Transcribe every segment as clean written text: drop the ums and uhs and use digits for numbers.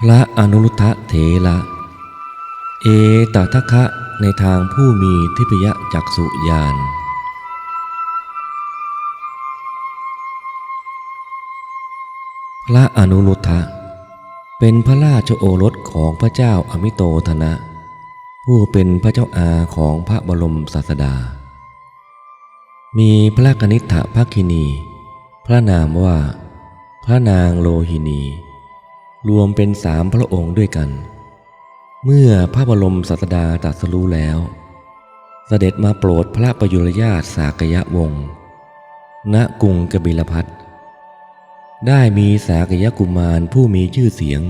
พระอนุรุทธะเถระเอตทัคคะในทางผู้มีทิพยจักษุญาณพระอนุรุทธะเป็นพระราชโอรสของพระเจ้าอมิโตทนะผู้เป็นพระเจ้าอาของพระบรมศาสดามีพระกนิษฐภคินีพระนามว่าพระนางโลหินีรวมเป็น3 พระองค์ด้วยกันเมื่อพระบรมศาสดาตรัสรู้แล้วเสด็จมาโปรดพระประยุรญาติสากยวงศ์ณกรุงกบิลพัสได้มีสากยกุมารผู้มีชื่อเสียง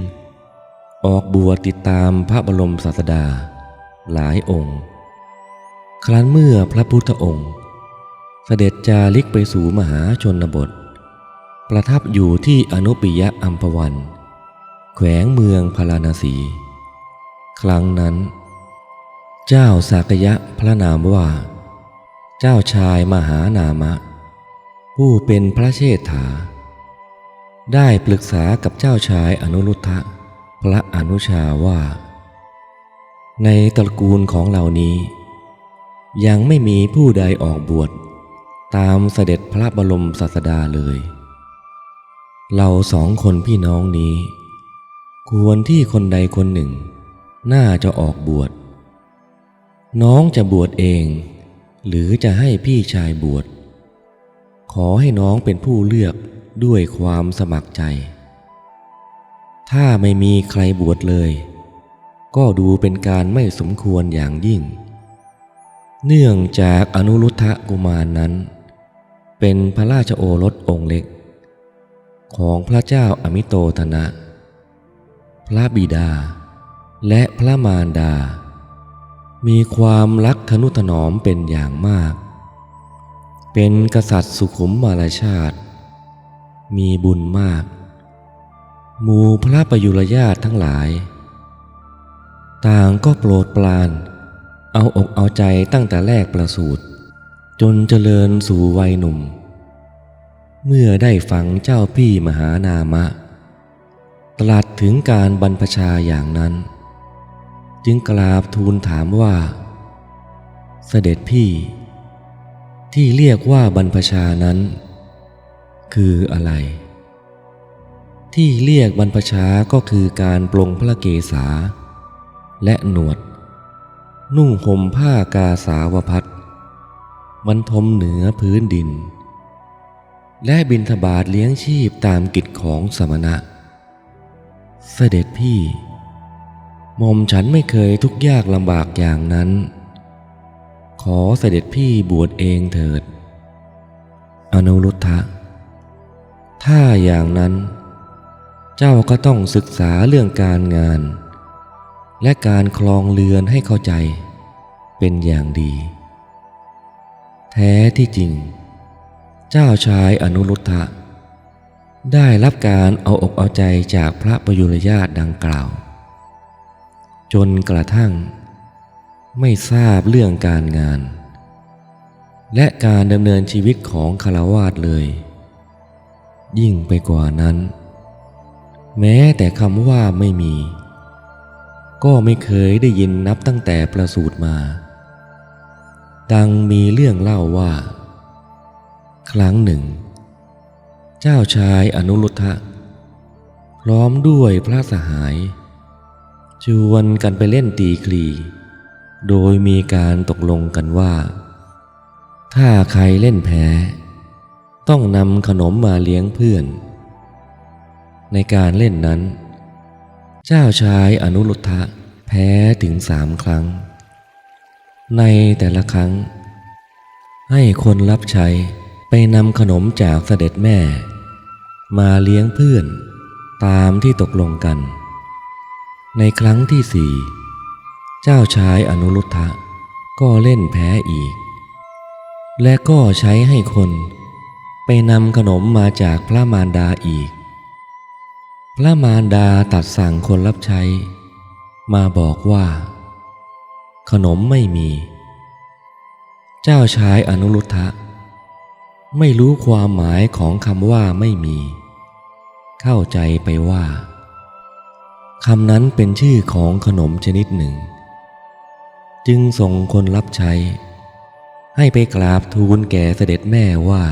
ออกบวชติดตามพระบรมศาสดาหลายองค์ครั้นเมื่อพระพุทธองค์เสด็จจาริกไปสู่มหาชนบทประทับอยู่ที่อนุปิยะอัมพวันแขวงเมืองพาราณสีครั้งนั้นเจ้าสากยะพระนามว่าเจ้าชายมหานามะผู้เป็นพระเชษฐาได้ปรึกษากับเจ้าชายอนุรุทธะพระอนุชาว่าในตระกูลของเหล่านี้ยังไม่มีผู้ใดออกบวชตามเสด็จพระบรมศาสดาเลยเรา2 คนพี่น้องนี้ควรที่คนใดคนหนึ่งน่าจะออกบวชน้องจะบวชเองหรือจะให้พี่ชายบวชขอให้น้องเป็นผู้เลือกด้วยความสมัครใจถ้าไม่มีใครบวชเลยก็ดูเป็นการไม่สมควรอย่างยิ่งเนื่องจากอนุรุทธะกุมารนั้นเป็นพระราชโอรสองค์เล็กของพระเจ้าอมิโตทนะพระบิดาและพระมารดามีความรักทนุถนอมเป็นอย่างมากเป็นกษัตริย์สุขุมวรชาติมีบุญมากหมู่พระประยุรญาติทั้งหลายต่างก็โปรดปรานเอาอกเอาใจตั้งแต่แรกประสูติจนเจริญสู่วัยหนุ่มเมื่อได้ฟังเจ้าพี่มหานามะตรัสถึงการบรรพชาอย่างนั้นจึงกราบทูลถามว่าเสด็จพี่ที่เรียกว่าบรรพชานั้นคืออะไรที่เรียกบรรพชาก็คือการปลงพระเกศาและหนวดนุ่งห่มผ้ากาสาวพัสบรรทมเหนือพื้นดินและบิณฑบาตเลี้ยงชีพตามกิจของสมณะเสด็จพี่หม่อมฉันไม่เคยทุกข์ยากลำบากอย่างนั้นขอเสด็จพี่บวชเองเถิดอนุรุทธะถ้าอย่างนั้นเจ้าก็ต้องศึกษาเรื่องการงานและการครองเรือนให้เข้าใจเป็นอย่างดีแท้ที่จริงเจ้าชายอนุรุทธะได้รับการเอาอกเอาใจจากพระประยุรญาติดังกล่าวจนกระทั่งไม่ทราบเรื่องการงานและการดำเนินชีวิตของฆราวาสเลยยิ่งไปกว่านั้นแม้แต่คำว่าไม่มีก็ไม่เคยได้ยินนับตั้งแต่ประสูติมาดังมีเรื่องเล่าว่าครั้งหนึ่งเจ้าชายอนุรุทธะพร้อมด้วยพระสหายชวนกันไปเล่นตีคลีโดยมีการตกลงกันว่าถ้าใครเล่นแพ้ต้องนำขนมมาเลี้ยงเพื่อนในการเล่นนั้นเจ้าชายอนุรุทธะแพ้ถึง3 ครั้งในแต่ละครั้งให้คนรับใช้ไปนำขนมจากเสด็จแม่มาเลี้ยงเพื่อนตามที่ตกลงกันในครั้งที่4เจ้าชายอนุรุทธะก็เล่นแพ้อีกและก็ใช้ให้คนไปนำขนมมาจากพระมารดาอีกพระมารดาตรัสสั่งคนรับใช้มาบอกว่าขนมไม่มีเจ้าชายอนุรุทธะไม่รู้ความหมายของคำว่าไม่มีเข้าใจไปว่า คำนั้นเป็นชื่อของขนมชนิดหนึ่งจึงส่งคนรับใช้ให้ไปกราบทูลแก่เสด็จแม่ว่า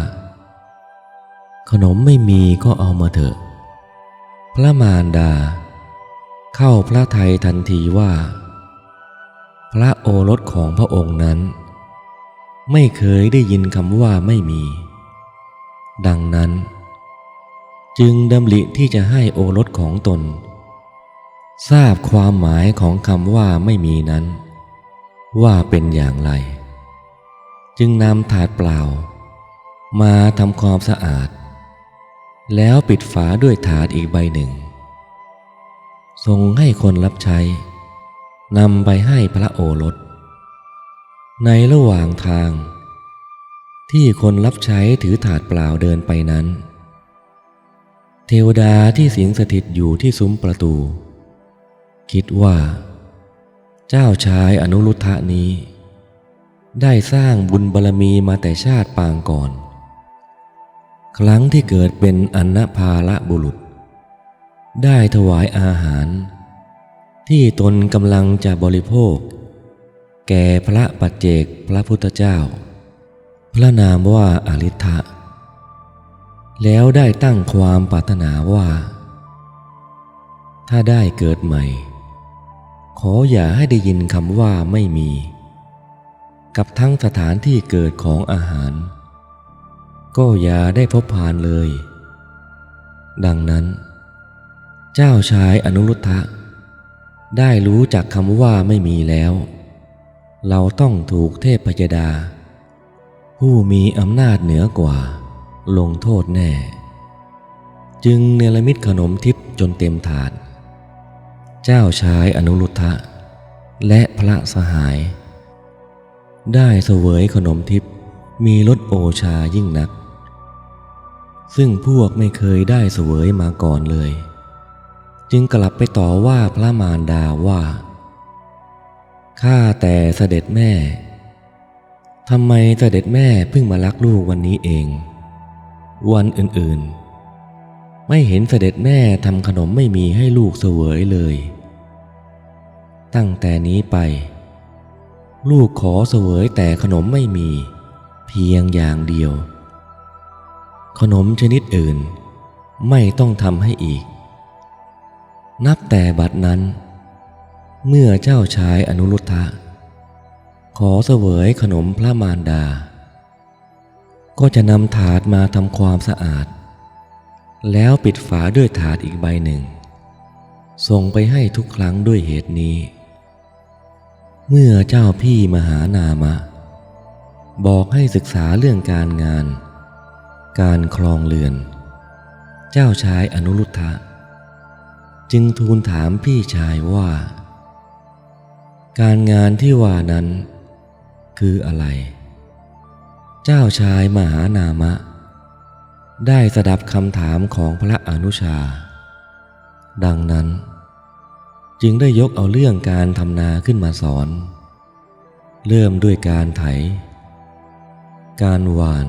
ขนมไม่มีก็เอามาเถอะพระมารดาเข้าพระทัยทันทีว่าพระโอรสของพระองค์นั้นไม่เคยได้ยินคำว่าไม่มีดังนั้นจึงดำริที่จะให้โอรสของตนทราบความหมายของคำว่าไม่มีนั้นว่าเป็นอย่างไรจึงนำถาดเปล่ามาทำความสะอาดแล้วปิดฝาด้วยถาดอีกใบหนึ่งส่งให้คนรับใช้นำไปให้พระโอรสในระหว่างทางที่คนรับใช้ถือถาดเปล่าเดินไปนั้นเทวดาที่สิงสถิตอยู่ที่ซุ้มประตูคิดว่าเจ้าชายอนุรุทธะนี้ได้สร้างบุญบารมีมาแต่ชาติปางก่อนครั้งที่เกิดเป็นอันนภาลบุรุษได้ถวายอาหารที่ตนกำลังจะบริโภคแก่พระปัจเจกพระพุทธเจ้าพระนามว่าอริ ทธะแล้วได้ตั้งความปรารถนาว่าถ้าได้เกิดใหม่ขออย่าให้ได้ยินคำว่าไม่มีกับทั้งสถานที่เกิดของอาหารก็อย่าได้พบผ่านเลยดังนั้นเจ้าชายอนุรุทธะได้รู้จักคำว่าไม่มีแล้วเราต้องถูกเทพยดาผู้มีอำนาจเหนือกว่าลงโทษแน่จึงเนรมิตขนมทิพย์จนเต็มถาดเจ้าชายอนุรุทธะและพระสหายได้เสวยขนมทิพย์มีรสโอชายิ่งนักซึ่งพวกไม่เคยได้เสวยมาก่อนเลยจึงกลับไปต่อว่าพระมารดาว่าข้าแต่เสด็จแม่ทำไมเสด็จแม่เพิ่งมารักลูกวันนี้เองวันอื่นๆไม่เห็นเสด็จแม่ทำขนมไม่มีให้ลูกเสวยเลยตั้งแต่นี้ไปลูกขอเสวยแต่ขนมไม่มีเพียงอย่างเดียวขนมชนิดอื่นไม่ต้องทำให้อีกนับแต่บัดนั้นเมื่อเจ้าชายอนุรุทธะขอเสวยขนมพระมารดาก็จะนำถาดมาทำความสะอาดแล้วปิดฝาด้วยถาดอีกใบหนึ่งส่งไปให้ทุกครั้งด้วยเหตุนี้เมื่อเจ้าพี่มหานามะบอกให้ศึกษาเรื่องการงานการครองเรือนเจ้าชายอนุรุทธะจึงทูลถามพี่ชายว่าการงานที่ว่านั้นคืออะไรเจ้าชายมหานามะได้สดับคำถามของพระอนุชาดังนั้นจึงได้ยกเอาเรื่องการทำนาขึ้นมาสอนเริ่มด้วยการไถการหว่าน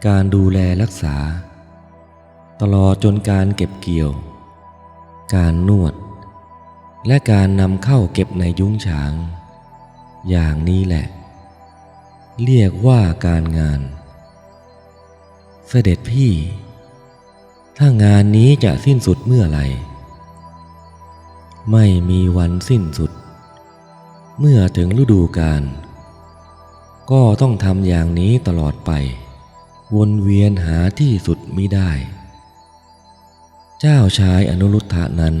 การดูแลรักษาตลอดจนการเก็บเกี่ยวการนวดและการนำเข้าเก็บในยุ้งฉางอย่างนี้แหละเรียกว่าการงานเสด็จพี่ถ้างานนี้จะสิ้นสุดเมื่อไหร่ไม่มีวันสิ้นสุดเมื่อถึงฤดูกาลก็ต้องทำอย่างนี้ตลอดไปวนเวียนหาที่สุดมิได้เจ้าชายอนุรุทธะนั้น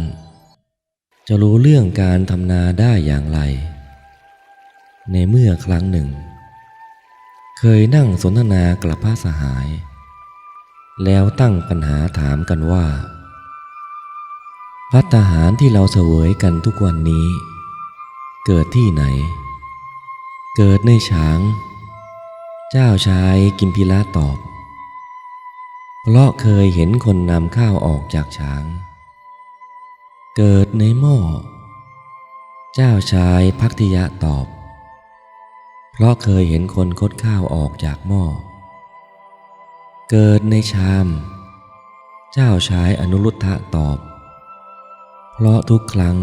จะรู้เรื่องการทำนาได้อย่างไรในเมื่อครั้งหนึ่งเคยนั่งสนทนากับพระสหายแล้วตั้งปัญหาถามกันว่าภัตตาหารที่เราเสวยกันทุกวันนี้เกิดที่ไหนเกิดในฉางเจ้าชายกิมพิละตอบเพราะเคยเห็นคนนำข้าวออกจากฉางเกิดในหม้อเจ้าชายภักทิยะตอบเพราะเคยเห็นคนคดข้าวออกจากหม้อเกิดในชามเจ้าชายอนุรุทธะตอบเพ เพราะทุกครั้ง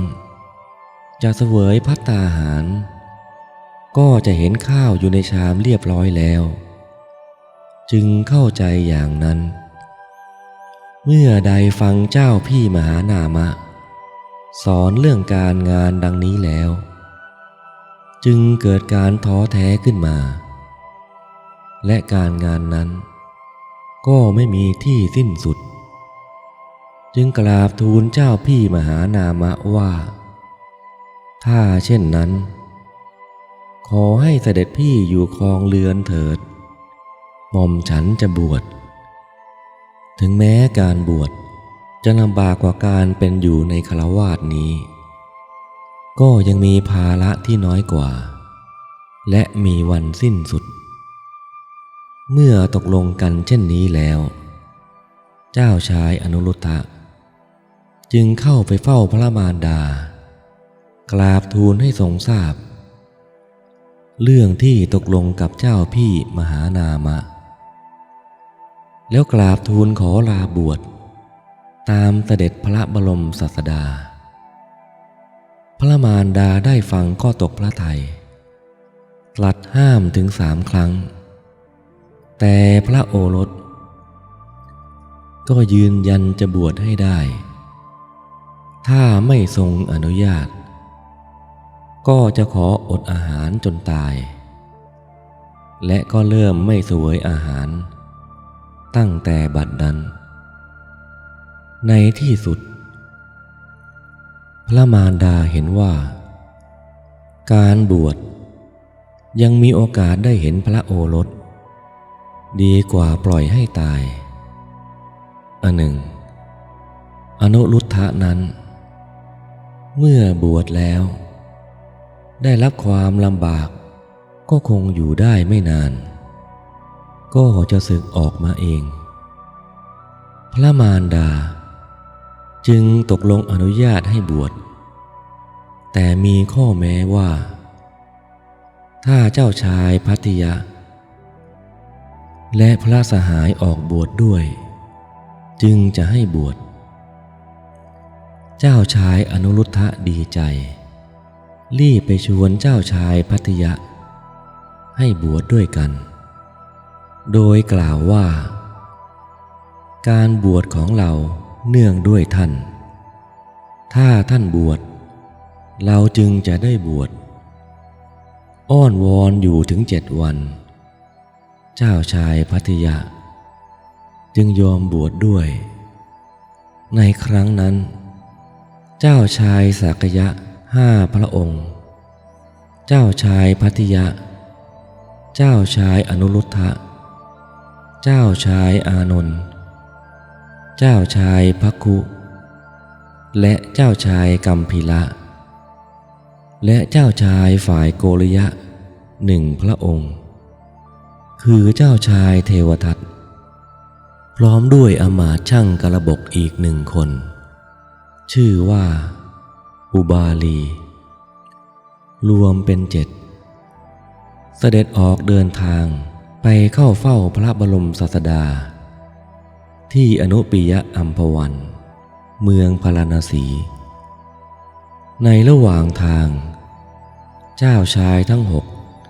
จะเสวยภัตตาหารก็จะเห็นข้าวอยู่ในชามเรียบร้อยแล้วจึงเข้าใจอย่างนั้นเมื่อใดฟังเจ้าพี่มหานามะสอนเรื่องการงานดังนี้แล้วจึงเกิดการท้อแท้ขึ้นมาและการงานนั้นก็ไม่มีที่สิ้นสุดจึงกราบทูลเจ้าพี่มหานามะว่าถ้าเช่นนั้นขอให้เสด็จพี่อยู่ครองเรือนเถิดหม่อมฉันจะบวชถึงแม้การบวชจะลำบากกว่าการเป็นอยู่ในฆราวาสนี้ก็ยังมีภาระที่น้อยกว่าและมีวันสิ้นสุดเมื่อตกลงกันเช่นนี้แล้วเจ้าชายอนุรุทธะจึงเข้าไปเฝ้าพระมารดากราบทูลให้ทรงทราบเรื่องที่ตกลงกับเจ้าพี่มหานามะแล้วกราบทูลขอลาบวชตามเสด็จพระบรมศาสดาพระมารดาได้ฟังก็ตกพระทัยตรัสห้ามถึง3 ครั้งแต่พระโอรสก็ยืนยันจะบวชให้ได้ถ้าไม่ทรงอนุญาตก็จะขออดอาหารจนตายและก็เริ่มไม่เสวยอาหารตั้งแต่บัดนั้นในที่สุดพระมารดาเห็นว่าการบวชยังมีโอกาสได้เห็นพระโอรสดีกว่าปล่อยให้ตายอันหนึ่งอนุรุทธะนั้นเมื่อบวชแล้วได้รับความลำบากก็คงอยู่ได้ไม่นานก็จะสึกออกมาเองพระมารดาจึงตกลงอนุญาตให้บวชแต่มีข้อแม้ว่าถ้าเจ้าชายภัทยะและพระสหายออกบวชด้วยจึงจะให้บวชเจ้าชายอนุรุทธะดีใจรีบไปชวนเจ้าชายภัทยะให้บวชด้วยกันโดยกล่าวว่าการบวชของเราเนื่องด้วยท่านถ้าท่านบวชเราจึงจะได้บวชอ้อนวอนอยู่ถึง7 วันเจ้าชายภัทยะจึงยอมบวชด้วยในครั้งนั้นเจ้าชายสักยะ5 พระองค์เจ้าชายภัทยะเจ้าชายอนุรุทธะเจ้าชายอานนท์เจ้าชายภักคุและเจ้าชายกัมพิละและเจ้าชายฝ่ายโกริยะ1 พระองค์คือเจ้าชายเทวทัตพร้อมด้วยอมาตย์ช่างกระบกอีก1 คนชื่อว่าอุบาลีรวมเป็น7เสด็จออกเดินทางไปเข้าเฝ้าพระบรมศาสดาที่อนุปิยอัมพวันเมืองพาราณสีในระหว่างทางเจ้าชายทั้ง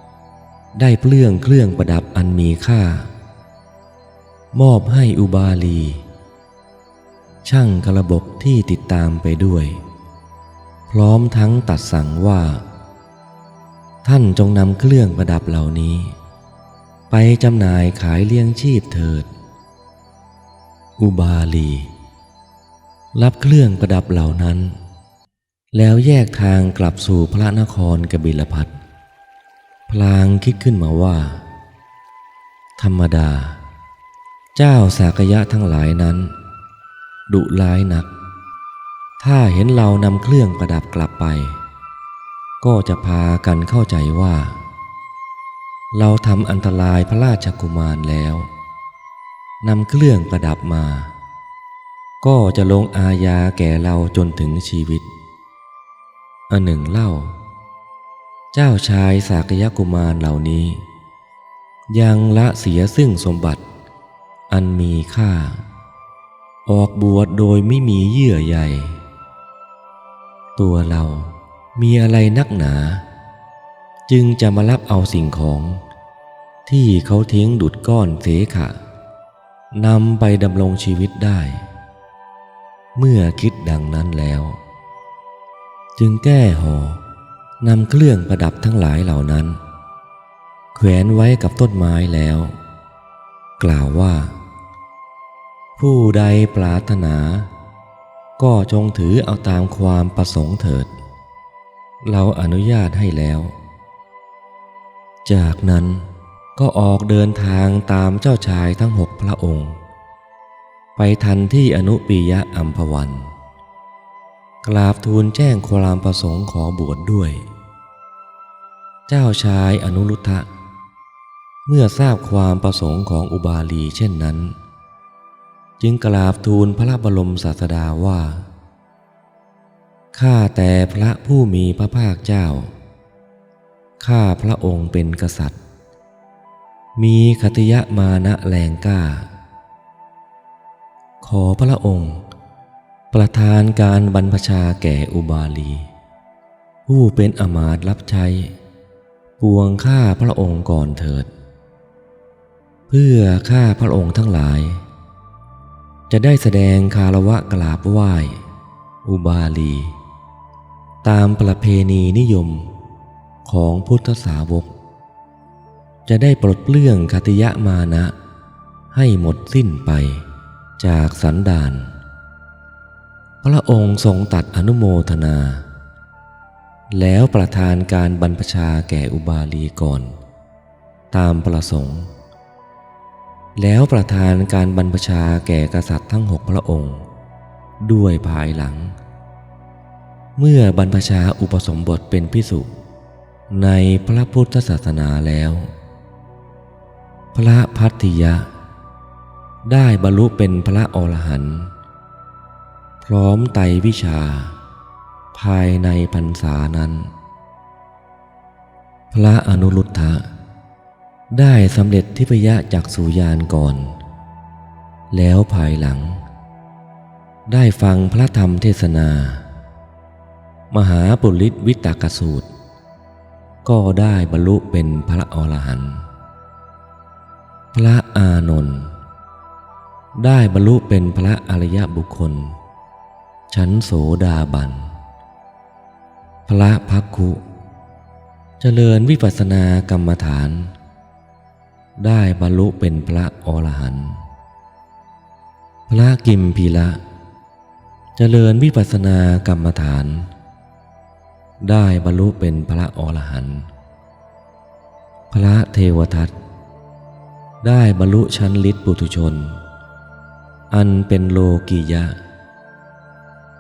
6ได้เปลื้องเครื่องประดับอันมีค่ามอบให้อุบาลีช่างกระบกที่ติดตามไปด้วยพร้อมทั้งตัดสั่งว่าท่านจงนำเครื่องประดับเหล่านี้ไปจำหน่ายขายเลี้ยงชีพเถิดอุบาลีรับเครื่องประดับเหล่านั้นแล้วแยกทางกลับสู่พระนครกบิลพัสดุพลางคิดขึ้นมาว่าธรรมดาเจ้าสากยะทั้งหลายนั้นดุร้ายนักถ้าเห็นเรานำเครื่องประดับกลับไปก็จะพากันเข้าใจว่าเราทำอันตรายพระราชกุมารแล้วนำเครื่องประดับมาก็จะลงอาญาแก่เราจนถึงชีวิตอันหนึ่งเล่าเจ้าชายสากยกุมารเหล่านี้ยังละเสียซึ่งสมบัติอันมีค่าออกบวชโดยไม่มีเยื่อใย ตัวเรามีอะไรนักหนาจึงจะมารับเอาสิ่งของที่เขาทิ้งดุจก้อนเสขะนำไปดำรงชีวิตได้เมื่อคิดดังนั้นแล้วจึงแก้ห่อนำเครื่องประดับทั้งหลายเหล่านั้นแขวนไว้กับต้นไม้แล้วกล่าวว่าผู้ใดปรารถนาก็จงถือเอาตามความประสงค์เถิดเราอนุญาตให้แล้วจากนั้นก็ออกเดินทางตามเจ้าชายทั้ง6พระองค์ไปทันที่อนุปิยะอัมพวันกราบทูลแจ้งความประสงค์ขอบวชด้วยเจ้าชายอนุรุทธะเมื่อทราบความประสงค์ของอุบาลีเช่นนั้นจึงกราบทูลพระบรมศาสดาว่าข้าแต่พระผู้มีพระภาคเจ้าข้าพระองค์เป็นกษัตริย์มีคติยมานะแรงกล้าขอพระองค์ประทานการบรรพชาแก่อุบาลีผู้เป็นอมาตย์รับใช้ปวงข้าพระองค์ก่อนเถิดเพื่อข้าพระองค์ทั้งหลายจะได้แสดงคารวะกราบไหว้อุบาลีตามประเพณีนิยมของพุทธสาวกจะได้ปลดเปลื้องคติยมานะให้หมดสิ้นไปจากสันดานพระองค์ทรงตรัสอนุโมทนาแล้วประทานการบรรพชาแก่อุบาลีก่อนตามประสงค์แล้วประทานการบรรพชาแก่กษัตริย์ทั้ง6พระองค์ด้วยภายหลังเมื่อบรรพชาอุปสมบทเป็นภิกษุในพระพุทธศาสนาแล้วพระภัตติยะได้บรรลุเป็นพระอรหันต์พร้อมไตรวิชาภายในพรรษานั้นพระอนุรุทธะได้สำเร็จทิพยจักษุญาณก่อนแล้วภายหลังได้ฟังพระธรรมเทศนามหาปุริสวิตกสูตรก็ได้บรรลุเป็นพระอรหันต์พระอานนท์ได้บรรลุเป็นพระอริยบุคคลชั้นโสดาบันพระภักขุเจริญวิปัสสนากรรมฐานได้บรรลุเป็นพระอรหันต์พระกิมพีละเจริญวิปัสสนากรรมฐานได้บรรลุเป็นพระอรหันต์พระเทวทัตได้บรรลุชั้นฤทธิปุถุชนอันเป็นโลกียะ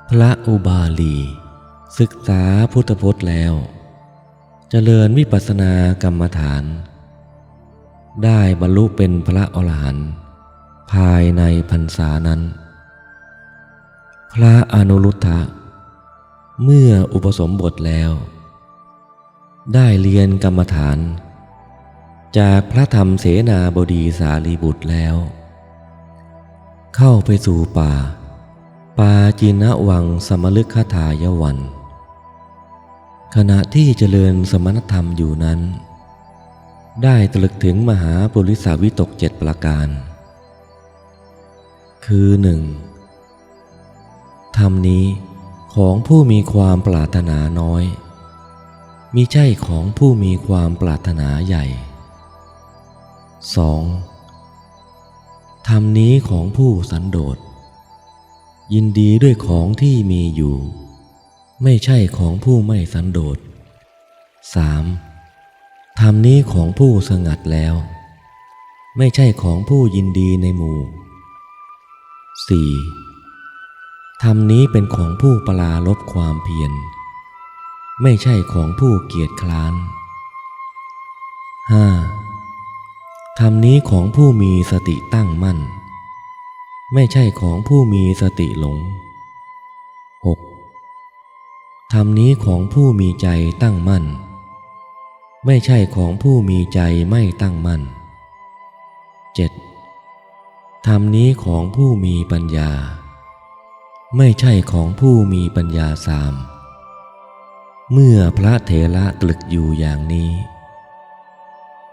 พระอุบาลีศึกษาพุทธพจน์แล้วเจริญวิปัสสนากรรมฐานได้บรรลุเป็นพระอรหันต์ภายในพรรษานั้นพระอนุรุทธะเมื่ออุปสมบทแล้วได้เรียนกรรมฐานจากพระธรรมเสนาบดีสารีบุตรแล้วเข้าไปสู่ป่าปาจีนวังสมฤคทายวันขณะที่เจริญสมณธรรมอยู่นั้นได้ตรึกถึงมหาปุริสวิตก7ประการคือ 1. ธรรมนี้ของผู้มีความปรารถนาน้อยมิใช่ของผู้มีความปรารถนาใหญ่ 2. ธรรมนี้ของผู้สันโดษยินดีด้วยของที่มีอยู่ไม่ใช่ของผู้ไม่สันโดษ 3. ธรรมนี้ของผู้สงัดแล้วไม่ใช่ของผู้ยินดีในหมู่ 4. ธรรมนี้เป็นของผู้ปราลบความเพียรไม่ใช่ของผู้เกียจคร้าน 5. ธรรมนี้ของผู้มีสติตั้งมั่นไม่ใช่ของผู้มีสติหลง 6. ธรรมนี้ของผู้มีใจตั้งมั่นไม่ใช่ของผู้มีใจไม่ตั้งมั่น 7. ธรรมนี้ของผู้มีปัญญาไม่ใช่ของผู้มีปัญญาสาม เมื่อพระเถระตรึกอยู่อย่างนี้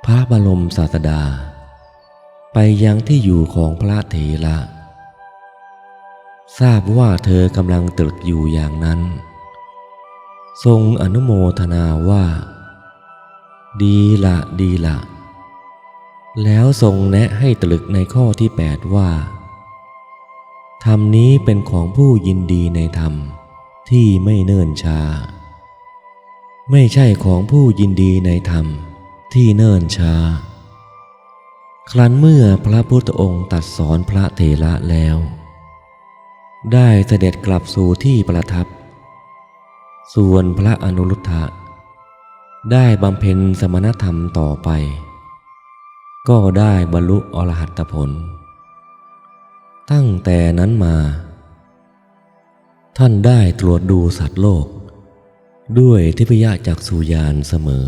พระบรมศาสดาไปยังที่อยู่ของพระเถระทราบว่าเธอกำลังตรึกอยู่อย่างนั้นทรงอนุโมทนาว่าดีละดีละแล้วทรงแนะให้ตรึกในข้อที่ 8ว่าธรรมนี้เป็นของผู้ยินดีในธรรมที่ไม่เนิ่นช้าไม่ใช่ของผู้ยินดีในธรรมที่เนิ่นช้าครั้นเมื่อพระพุทธองค์ตรัสสอนพระเถระแล้วได้เสด็จกลับสู่ที่ประทับส่วนพระอนุรุทธะได้บำเพ็ญสมณธรรมต่อไปก็ได้บรรลุอรหัตผลตั้งแต่นั้นมาท่านได้ตรวจดูสัตว์โลกด้วยทิพยจักษุญาณเสมอ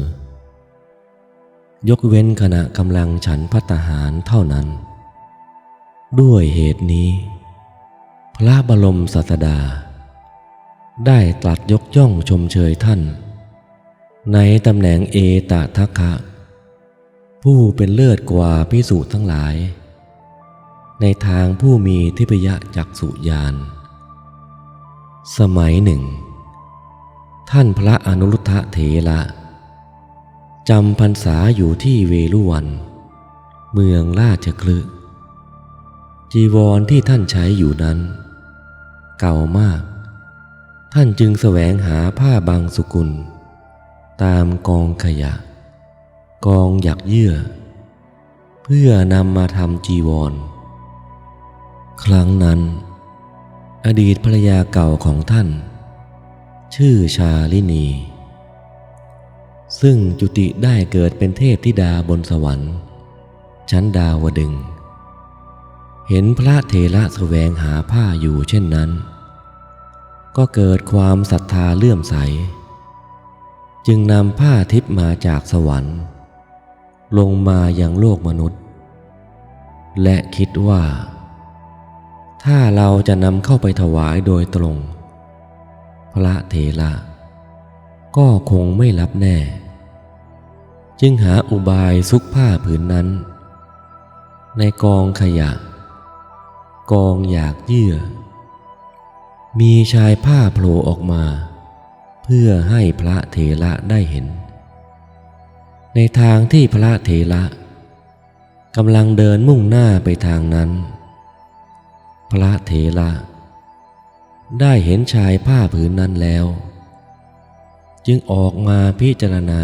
ยกเว้นขณะกำลังฉันภัตตาหารเท่านั้นด้วยเหตุนี้พระบรมศาสดาได้ตรัสยกย่องชมเชยท่านในตำแหน่งเอตทัคคะผู้เป็นเลิศกว่าภิกษุทั้งหลายในทางผู้มีทิพยจักษุญาณสมัยหนึ่งท่านพระอนุรุทธะเถระจำพรรษาอยู่ที่เวฬุวันเมืองราชคฤห์จีวรที่ท่านใช้อยู่นั้นเก่ามากท่านจึงแสวงหาผ้าบางสุกุลตามกองขยะกองหยักเยื่อเพื่อนำมาทำจีวรครั้งนั้นอดีตภรรยาเก่าของท่านชื่อชาลินีซึ่งจุติได้เกิดเป็นเทพธิดาบนสวรรค์ชั้นดาวดึงส์เห็นพระเถระแสวงหาผ้าอยู่เช่นนั้นก็เกิดความศรัทธาเลื่อมใสจึงนำผ้าทิพย์มาจากสวรรค์ลงมายังโลกมนุษย์และคิดว่าถ้าเราจะนำเข้าไปถวายโดยตรงพระเถระก็คงไม่รับแน่จึงหาอุบายซุกผ้าผืนนั้นในกองขยะกองหยากเยื่อมีชายผ้าโผล่ออกมาเพื่อให้พระเถระได้เห็นในทางที่พระเถระกำลังเดินมุ่งหน้าไปทางนั้นพระเถระได้เห็นชายผ้าผืนนั้นแล้วจึงออกมาพิจารณา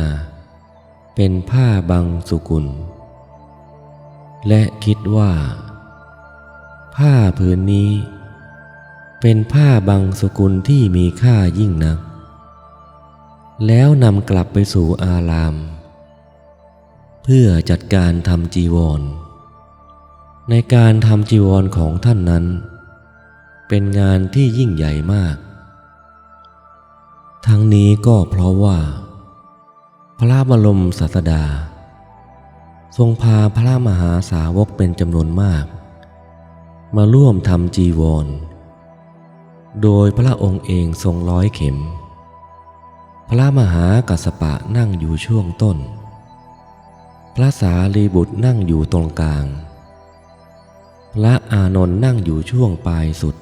เป็นผ้าบังสุกุลและคิดว่าผ้าผืนนี้เป็นผ้าบังสุกุลที่มีค่ายิ่งนักแล้วนำกลับไปสู่อารามเพื่อจัดการทำจีวรในการทำจีวรของท่านนั้นเป็นงานที่ยิ่งใหญ่มากทั้งนี้ก็เพราะว่าพระบรมศาสดาทรงพาพระมหาสาวกเป็นจำนวนมากมาร่วมทำจีวรโดยพระองค์เองทรงร้อยเข็มพระมหากัสสปะนั่งอยู่ช่วงต้นพระสารีบุตรนั่งอยู่ตรงกลางพระอานนท์นั่งอยู่ช่วงปลายสุด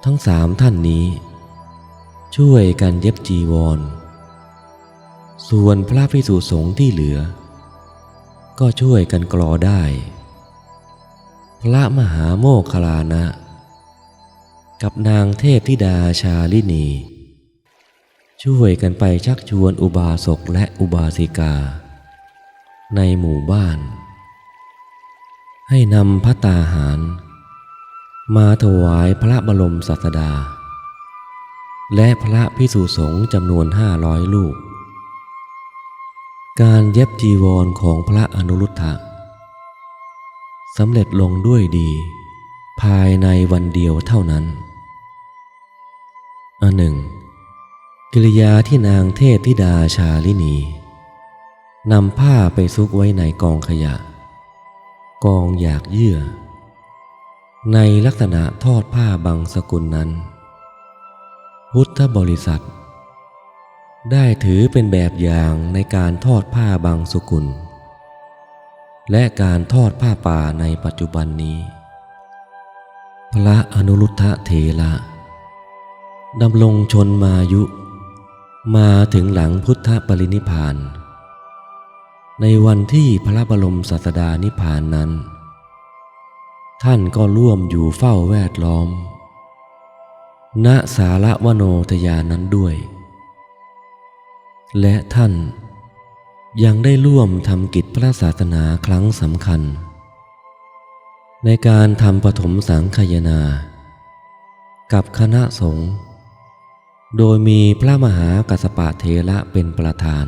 ทั้งสามท่านนี้ช่วยกันเย็บจีวรส่วนพระภิกษุสงฆ์ที่เหลือก็ช่วยกันกลอได้พระมหาโมคคัลลานะกับนางเทพธิดาชาลินีช่วยกันไปชักชวนอุบาสกและอุบาสิกาในหมู่บ้านให้นำภัตตาหารมาถวายพระบรมศาสดาและพระภิกษุสงฆ์จำนวน500 รูปการเย็บจีวรของพระอนุรุทธะสำเร็จลงด้วยดีภายในวันเดียวเท่านั้นอันหนึ่งกิริยาที่นางเทพธิดาชาลินีนำผ้าไปซุกไว้ในกองขยะกองหยากเยื่อในลักษณะทอดผ้าบางสกุลนั้นพุทธบริษัท ได้ถือเป็นแบบอย่างในการทอดผ้าบางสกุลและการทอดผ้าป่าในปัจจุบันนี้พระอนุรุทธเถระดำรงชนมายุมาถึงหลังพุทธปรินิพพานในวันที่พระบรมศาสดานิพพานนั้นท่านก็ร่วมอยู่เฝ้าแวดล้อมณสารวโนทยานนั้นด้วยและท่านยังได้ร่วมทำกิจพระศาสนาครั้งสำคัญในการทำปฐมสังฆายนากับคณะสงฆ์โดยมีพระมหากัสสปะเถระเป็นประธาน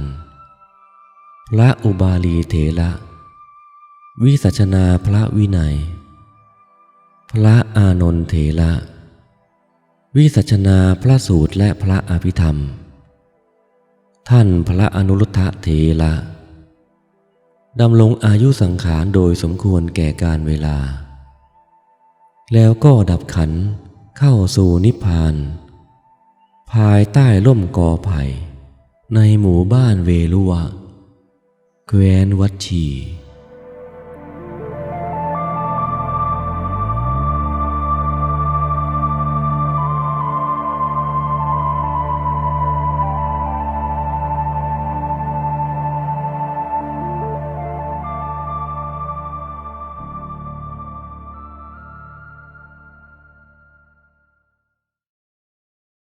พระอุบาลีเถระวิสัชนาพระวินัยพระอานนท์เถระวิสัชนาพระสูตรและพระอภิธรรมท่านพระอนุรุทธเถระดำรงอายุสังขารโดยสมควรแก่กาลเวลาแล้วก็ดับขันธ์เข้าสู่นิพพานภายใต้ร่มกอไผ่ในหมู่บ้านเวลุวะแคว้นวัชชี